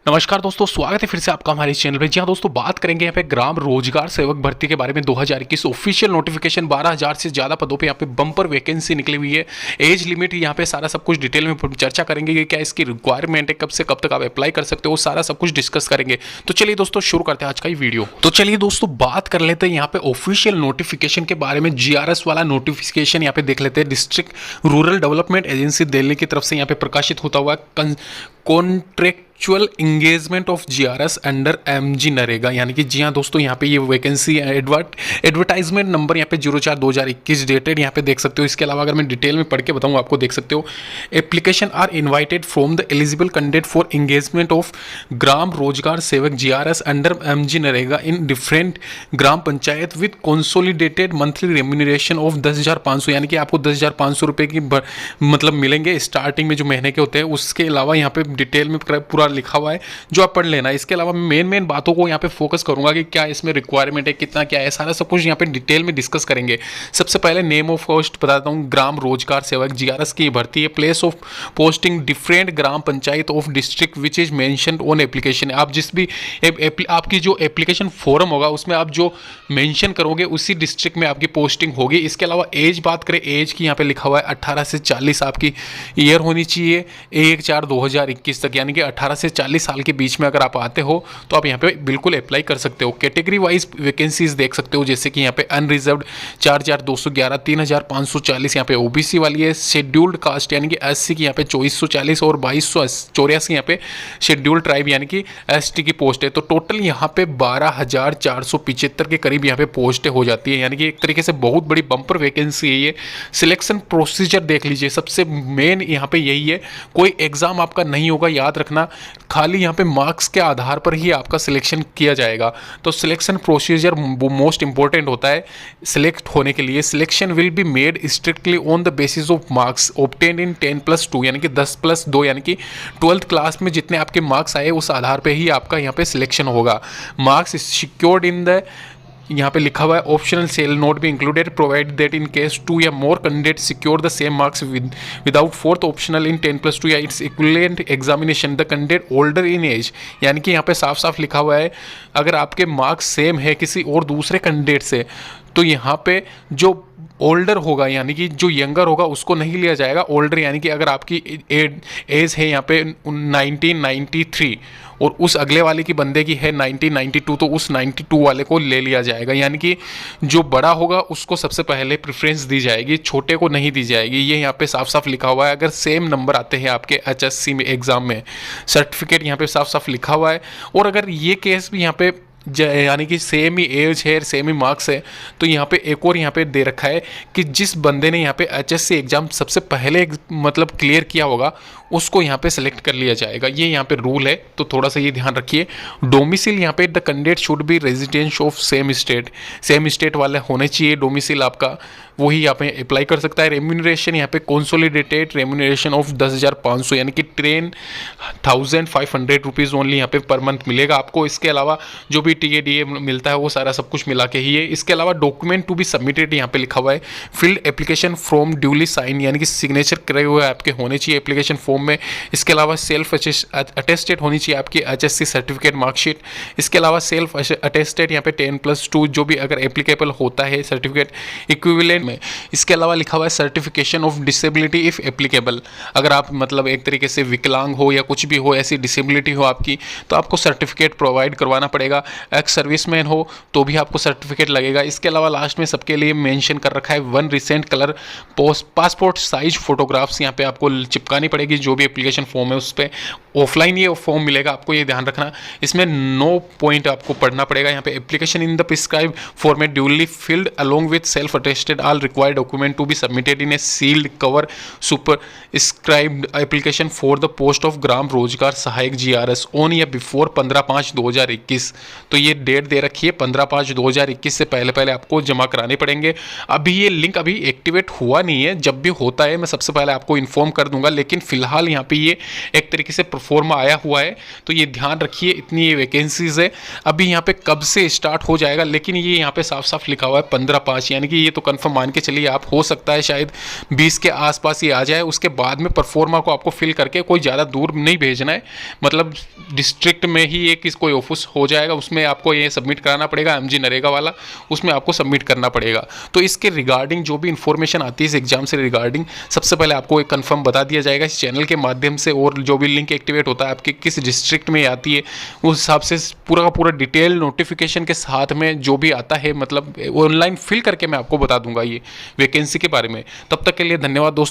नमस्कार दोस्तों, स्वागत है फिर से आपका हमारे चैनल पे। जी हाँ दोस्तों, बात करेंगे यहाँ पे ग्राम रोजगार सेवक भर्ती के बारे में। 2021 ऑफिशियल नोटिफिकेशन, 12,000 से ज़्यादा पदों पे यहाँ पे बम्पर वैकेंसी निकली हुई है। एज लिमिट यहाँ पे सारा सब कुछ डिटेल में चर्चा करेंगे कि क्या इसकी रिक्वायरमेंट है, कब से कब तक आप अप्लाई कर सकते हो, सारा सब कुछ डिस्कस करेंगे। तो चलिए दोस्तों शुरू करते हैं आज का ये वीडियो। तो चलिए दोस्तों बात कर लेते हैं यहाँ पे ऑफिशियल नोटिफिकेशन के बारे में। GRS वाला नोटिफिकेशन यहाँ पे देख लेते हैं। District rural development agency Delhi की तरफ से यहाँ पे प्रकाशित होता हुआ contractual engagement of GRS under MG NREGA, यानी कि जी हाँ दोस्तों, यहाँ पे ये वैकेंसी एडवर्टाइजमेंट नंबर यहाँ पे 04/2021 डेटेड यहाँ पे देख सकते हो। इसके अलावा अगर मैं डिटेल में पढ़ के बताऊँ आपको, देख सकते हो application are invited from the eligible candidate for engagement of Gram Rozgar Sevak GRS under MG NREGA in different gram panchayat with consolidated monthly remuneration of 10,500, यानी कि आपको 10,500 रुपये की मतलब मिलेंगे स्टार्टिंग में जो महीने के होते हैं। उसके अलावा यहाँ पे डिटेल में पूरा लिखा हुआ है जो आप पढ़ लेना। इसके अलावा मेन बातों को यहाँ पे फोकस करूंगा कि क्या इसमें रिक्वायरमेंट है, कितना क्या है, सारा सब कुछ यहाँ पे डिटेल में डिस्कस करेंगे। सबसे पहले नेम ऑफ पोस्ट बताता हूँ। ग्राम रोजगार सेवक GRS की भर्ती है। Place of posting different gram panchayat of district which is mentioned on application. आप जिस भी आपकी जो एप्लीकेशन फॉर्म होगा उसमें आप जो मेंशन करोगे उसी डिस्ट्रिक्ट में आपकी पोस्टिंग होगी। इसके अलावा एज बात करें, एज की यहाँ पे लिखा हुआ है 18 से 40 आपकी ईयर होनी चाहिए 1/4/2021 तक, यानी कि 18 से 40 साल के बीच में अगर आप आते हो तो आप यहाँ पे बिल्कुल अप्लाई कर सकते हो। कैटेगरी वाइज वैकेंसीज देख सकते हो, जैसे कि यहाँ पे अनरिजर्व्ड 4,211, 3,540 यहाँ पे OBC वाली है। शेड्यूल्ड कास्ट यानी कि SC की यहाँ पे 2,440 और 2,284 यहाँ पे शेड्यूल्ड ट्राइब यानी कि ST की पोस्ट है। तो टोटल यहाँ पे 12,475 के करीब यहाँ पे पोस्टें हो जाती है, यानी कि एक तरीके से बहुत बड़ी बम्पर वैकेंसी है ये। सिलेक्शन प्रोसीजर देख लीजिए, सबसे मेन यहाँ पे यही है, कोई एग्जाम आपका नहीं होगा, याद रखना। खाली यहाँ पे मार्क्स के आधार पर ही आपका सिलेक्शन किया जाएगा। तो सिलेक्शन प्रोसीजर वो मोस्ट इंपॉर्टेंट होता है सिलेक्ट होने के लिए। Selection will be made strictly on the basis of marks obtained इन 10+2, यानी कि 10+2, यानी कि 12th क्लास में जितने आपके मार्क्स आए उस आधार पर ही आपका यहाँ पे सिलेक्शन होगा। मार्क्स सिक्योर्ड इन द, यहाँ पे लिखा हुआ है ऑप्शनल सेल नोट भी included provide that in case 2 या more candidate secure the same marks without fourth optional in 10+2 या its equivalent examination the candidate older in age, यानी कि यहाँ पे साफ साफ लिखा हुआ है अगर आपके मार्क्स सेम है किसी और दूसरे कैंडिडेट से तो यहाँ पे जो ओल्डर होगा यानी कि जो यंगर होगा उसको नहीं लिया जाएगा। ओल्डर यानी कि अगर आपकी एज है यहाँ पे 1993 और उस अगले वाले की बंदे की है 1992 तो उस 92 वाले को ले लिया जाएगा, यानी कि जो बड़ा होगा उसको सबसे पहले प्रेफरेंस दी जाएगी, छोटे को नहीं दी जाएगी। ये यहाँ पे साफ साफ लिखा हुआ है। अगर सेम नंबर आते हैं आपके HSC में एग्जाम में, सर्टिफिकेट यहाँ पे साफ साफ लिखा हुआ है। और अगर ये केस भी यहाँ पे यानी कि सेम ही एज है, सेम ही मार्क्स है, तो यहाँ पे एक और यहाँ पे दे रखा है कि जिस बंदे ने यहाँ पे HSC एग्जाम सबसे पहले मतलब क्लियर किया होगा उसको यहाँ पे सेलेक्ट कर लिया जाएगा। ये यहाँ पे रूल है, तो थोड़ा सा ये ध्यान रखिए। डोमिसिल यहाँ पे the candidate should be residence of same state वाले होने चाहिए डोमिसिल आपका, वही यहाँ पे अप्लाई कर सकता है। रेम्यूनरेशन यहाँ पे कंसोलिडेटेड रेम्यूनरेशन ऑफ 10,500, यानी कि 10,500 रुपीज़ ओनली यहाँ पे पर मंथ मिलेगा आपको। इसके अलावा जो भी TADA मिलता है वो सारा सब कुछ मिला के ही है। इसके अलावा डॉक्यूमेंट टू बी सबमिटेड यहाँ पे लिखा हुआ है filled application form duly sign, यानी कि सिग्नेचर करे हुए आपके होने चाहिए एप्लीकेशन फॉर्म में। इसके अलावा सेल्फ अटेस्टेड होनी चाहिए आपकी HSC सर्टिफिकेट मार्कशीट। इसके अलावा सेल्फ अटेस्टेड यहाँ पे 10+2 जो भी अगर एप्लीकेबल होता है सर्टिफिकेट इक्विवेलेंट में। इसके अलावा लिखा हुआ है certification of disability if applicable, अगर आप मतलब एक तरीके से विकलांग हो या कुछ भी हो, ऐसी डिसेबिलिटी हो आपकी, तो आपको सर्टिफिकेट प्रोवाइड करवाना पड़ेगा। एक्स सर्विसमैन हो तो भी आपको सर्टिफिकेट लगेगा। इसके अलावा लास्ट में सबके लिए मेंशन कर रखा है 1 recent colour passport size photographs यहाँ पे आपको चिपकानी पड़ेगी जो भी एप्लीकेशन फॉर्म है उस पर। ऑफलाइन ये फॉर्म मिलेगा आपको, ये ध्यान रखना। इसमें 9 पॉइंट आपको पढ़ना पड़ेगा यहाँ पे। Application in the prescribe format duly filled along with self attested all required document to be submitted in a sealed cover superscribed application for the post of Gram Rozgar Sahayak GRS on या बिफोर 15/5/2021। तो ये date दे रखी है 15/5/2021 से पहले पहले आपको जमा कराने पड़ेंगे। अभी ये लिंक अभी एक्टिवेट हुआ नहीं है, जब भी होता है मैं सबसे पहले आपको इन्फॉर्म कर दूंगा, लेकिन फिलहाल फिलहाल यहाँ पे ये एक तरीके से प्रोफोर्मा आया हुआ है, तो ये ध्यान रखिए, इतनी ये वैकेंसीज है। अभी यहाँ पे कब से स्टार्ट हो जाएगा, लेकिन ये यहाँ पे साफ साफ लिखा हुआ है 15/5, यानी कि ये तो कंफर्म मान के चलिए आप, हो सकता है शायद 20 के आसपास ये आ जाए। उसके बाद में परफॉर्मा को आपको फिल करके कोई ज़्यादा दूर नहीं भेजना है, मतलब डिस्ट्रिक्ट में ही एक कोई ऑफिस हो जाएगा, उसमें आपको ये सबमिट कराना पड़ेगा, एमजी नरेगा वाला, उसमें आपको सबमिट करना पड़ेगा। तो इसके रिगार्डिंग जो भी इन्फॉर्मेशन आती है इस एग्जाम से रिगार्डिंग, सबसे पहले आपको एक कंफर्म बता दिया जाएगा इस चैनल के माध्यम से, और जो भी लिंक एक्टिवेट होता है आपके किस डिस्ट्रिक्ट में आती है उस हिसाब से पूरा का पूरा डिटेल नोटिफिकेशन के साथ में जो भी आता है, मतलब ऑनलाइन फिल करके मैं आपको बता दूंगा ये वैकेंसी के बारे में। तब तक के लिए धन्यवाद दोस्तों।